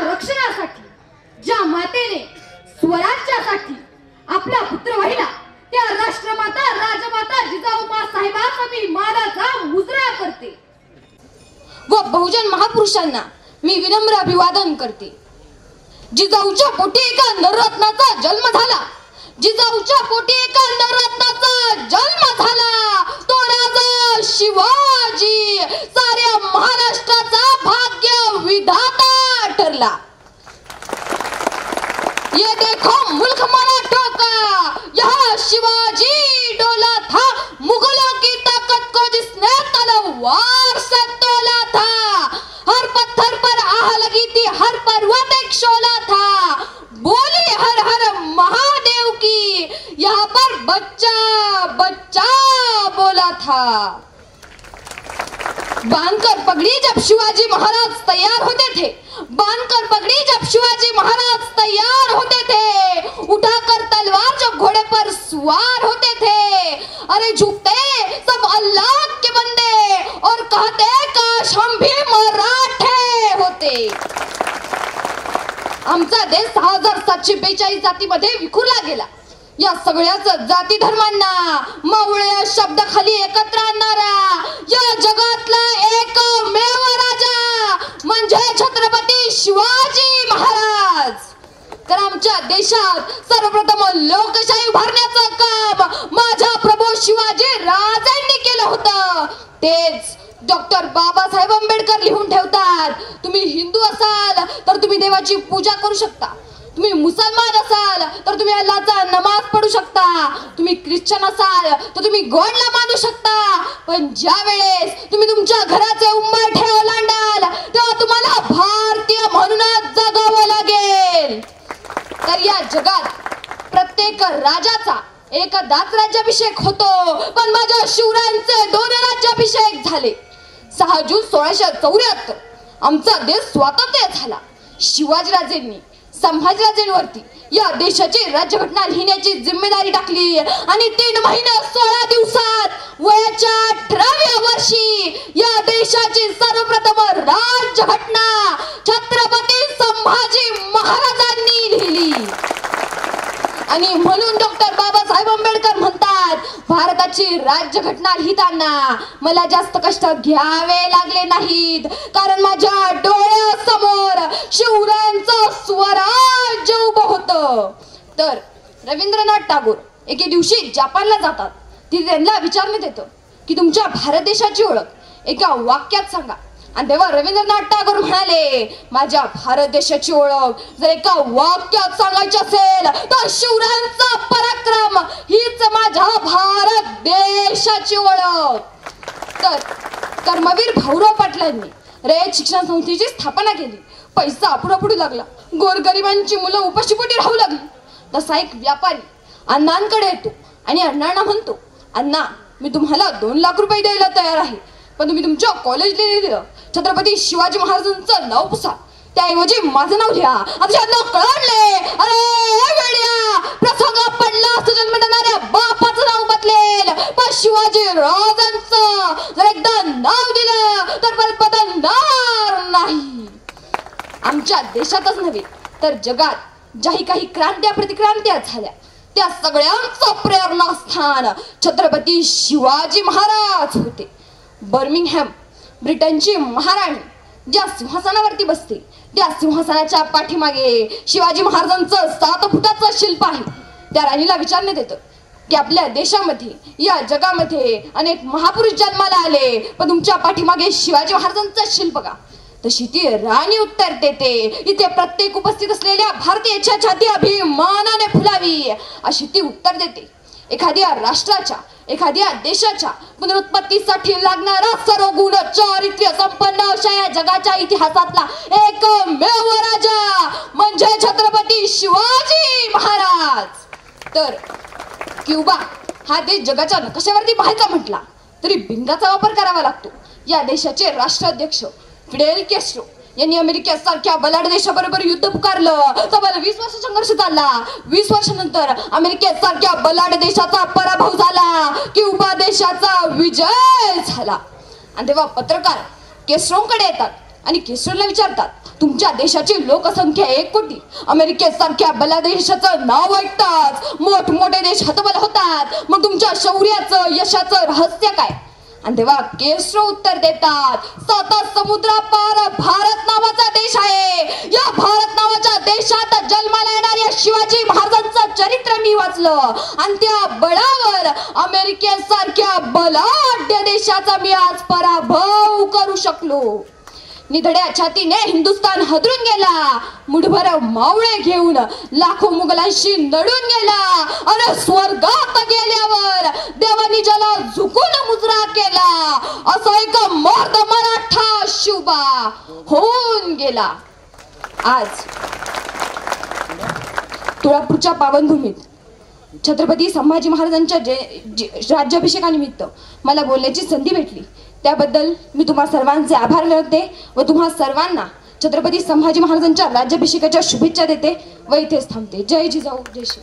रक्षणासाठी ज्या मातेने स्वराज्यासाठी आपला पुत्र वाहिला त्या राष्ट्रमाता राजमाता जिजाऊ साहेबांचा मी मानाचा मुजरा करते व बहुजन महापुरुषांना मी विनम्र अभिवादन करते। जिजाऊच्या पोटी एका नररत्नाचा जन्म झाला, जिजाऊच्या पोटी एका नररत्नाचा जन्म झाला, तो राजा शिवाजी साऱ्या महाराष्ट्राचा भाग्य विधाता ठरला। ये देखो मुल्क मराठों का, यहाँ शिवाजी डोला था, मुगलों की ताकत को जिसने तलवार से तोला था, हर पत्थर पर आह लगी थी, हर पर्वत एक शोला था, बोली हर हर महादेव की, यहाँ पर बच्चा बच्चा बोला था। बांधकर पगड़ी जब शिवाजी महाराज तैयार होते थे, बांधकर पगड़ी जब शिवाजी महाराज तैयार होते थे, उठाकर तलवार जब घोड़े पर सवार होते थे, अरे झुकते सब अल्लाह के बंदे और कहते काश हम भी मराठे होते। आमचा देश 6742 जातीमध्ये विखुरला गेला। या सगळ्याच जाती धर्मांना मावळे या शब्दाखाली एकत्र आणणारा या जगातला एकमेव राजा म्हणजे छत्रपती शिवाजी महाराज। तर आमच्या देशात सर्वप्रथम लोकशाही उभारण्याचं काम माझा प्रभू शिवाजी राजांनी केलं होतं। तेच डॉक्टर बाबासाहेब आंबेडकर लिहून ठेवतात, तुम्ही हिंदू असाल तर तुम्ही देवाची पूजा करू शकता, तुम्ही मुसलमान असाल तर तुम्ही अल्लाहचा नमाज पढू शकता, तुम्ही ख्रिश्चन असाल तर तुम्ही गॉडला मानू शकता, पण ज्या वेळेस तुम्ही तुमच्या घराचे उंबरठे ओलांडाल तेव्हा तुम्हाला भारतीय म्हणूनच जगावं लागेल। तर या जगात प्रत्येक राजाचा एकदाच राज्याभिषेक होतो, पण माझ्या शिवरायांचे 2 राज्याभिषेक झाले। 6 जून 1674 आमचा देश स्वातंत्र्य झाला। शिवाजीराजेंनी संभाजीराजेंवरती या देशाची राज्यघटना लिहिण्याची जिम्मेदारी टाकली आणि 3 महिने 16 दिवसात वयाच्या 18व्या वर्षी या देशाची सर्वप्रथम राज्यघटना छत्रपती संभाजी महाराजांनी लिहिली। आणि म्हणून डॉक्टर बाबासाहेब आंबेडकर म्हणतात, भारताची राज्यघटना लिहिताना मला जास्त कष्ट घ्यावे लागले नाहीत, कारण माझ्या डोळ्यासमोर शिवरायांचं स्वराज्य उभं होतं। तर रवींद्रनाथ टागोर एके दिवशी जपानला जातात, तिथे त्यांना विचारण्यात येतं की तुमच्या भारत देशाची ओळख एका वाक्यात सांगा, आणि तेव्हा रवींद्रनाथ टागोर म्हणाले, माझ्या भारत देशाची ओळख जर एका वाक्यात सांगायची असेल तर शिवरायांचा पराक्रम हीच माझ्या भारत देशाची ओळख। तर कर्मवीर भाऊराव पाटलांनी रयत शिक्षण संस्थेची स्थापना केली, पैसा अपुरा पडू लागला, गोरगरिबांची मुलं उपाशीपोटी राहू लागली। तसा एक व्यापारी अण्णांकडे येतो आणि अण्णांना म्हणतो, अण्णा मी तुम्हाला 2 लाख रुपये द्यायला तयार आहे, पण तुम्ही तुमच्या कॉलेजला दिलं छत्रपती शिवाजी महाराजांचं नाव पुसा, त्याऐवजी माझं नाव लिहा। आता कळले, अरे वेड्या, प्रसंग पडला असं जन्म देणाऱ्या बापाचं नाव बदलेल, पण शिवाजी राजांचं जर एकदा नाव दिलं तर परत बदलणार नाही। आमच्या देशातच नव्हे तर जगात ज्याही काही क्रांत्या प्रतिक्रांत्या झाल्या त्या सगळ्यांचं प्रेरणास्थान छत्रपती शिवाजी महाराज होते। बर्मिंगहॅम ब्रिटनची महाराणी ज्या सिंहासनावरती बसते त्या सिंहासनाच्या पाठीमागे शिवाजी महाराजांचं 7 फुटाचं शिल्प आहे। त्या राणीला विचारण्यात येतं की आपल्या देशामध्ये या जगामध्ये अनेक महापुरुष जन्माला आले, पण तुमच्या पाठीमागे शिवाजी महाराजांचं शिल्प का? तशी ती राणी उत्तर देते, इथे प्रत्येक उपस्थित असलेल्या भारतीयाच्या छाती अभिमानाने फुलावी अशी ती उत्तर देते। एखाद्या राष्ट्राच्या एखाद्या देशाच्या पुनरुत्पत्तीसाठी लागणारा सर्व गुण चारित्र्य संपन्न अशा या जगाच्या इतिहासातला एकमेव राजा म्हणजे छत्रपती शिवाजी महाराज। तर क्युबा हा देश जगाच्या नकाशावरती पाहायचा म्हटला तरी भिंगाचा वापर करावा लागतो। या देशाचे राष्ट्राध्यक्ष फिडेल कॅस्ट्रो यांनी अमेरिकेसारख्या बलाढ्य देशाबरोबर युद्ध पुकारलं, तब्बल 20 वर्ष संघर्ष चालला। 20 वर्षानंतर अमेरिकेसारख्या बलाढ्य देशाचा पराभव झाला, क्युबा देशाचा विजय झाला। आणि तेव्हा पत्रकार कॅस्ट्रोकडे येतात आणि केसरला विचारतात, तुमच्या देशाची लोकसंख्या 1 कोटी, अमेरिकेसारख्या बलादेशाचं नाव ऐकताच मोठमोठे देश हतबल होतात, मग तुमच्या शौर्याचं यशाचं रहस्य काय? आणि तेव्हा केसरो उत्तर देतात, 7 समुद्रापार भारत नावाचा देश आहे. या भारत नावाच्या देशात जन्माला येणाऱ्या शिवाजी महाराजांचं चरित्र मी वाचलं आणि त्या बळावर अमेरिकेसारख्या बलाढ्य देशाचा मी आज पराभव करू शकलो. निधड्या छातीने हिंदुस्थान हादरून गेला, मुठभर मावळे घेऊन लाखो मुघलांशी लढून गेला आणि स्वर्गात गेल्यावर देवानी ज्याला झुकून मुजरा केला, असा एक मर्द मराठा शिवबा होऊन गेला. आज तुळापूरच्या पावनभूमीत छत्रपती संभाजी महाराजांच्या राज्याभिषेकानिमित्त मला बोलण्याची संधी भेटली, त्याबद्दल मी तुम्हा सर्वांचे आभार व्यक्त व तुम्हा सर्वांना छत्रपती संभाजी महाराजांच्या राज्याभिषेकाच्या शुभेच्छा देते व इथेच थांबते. जय जिजाऊ, जय श्री.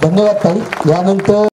धन्यवाद ताई. यानंतर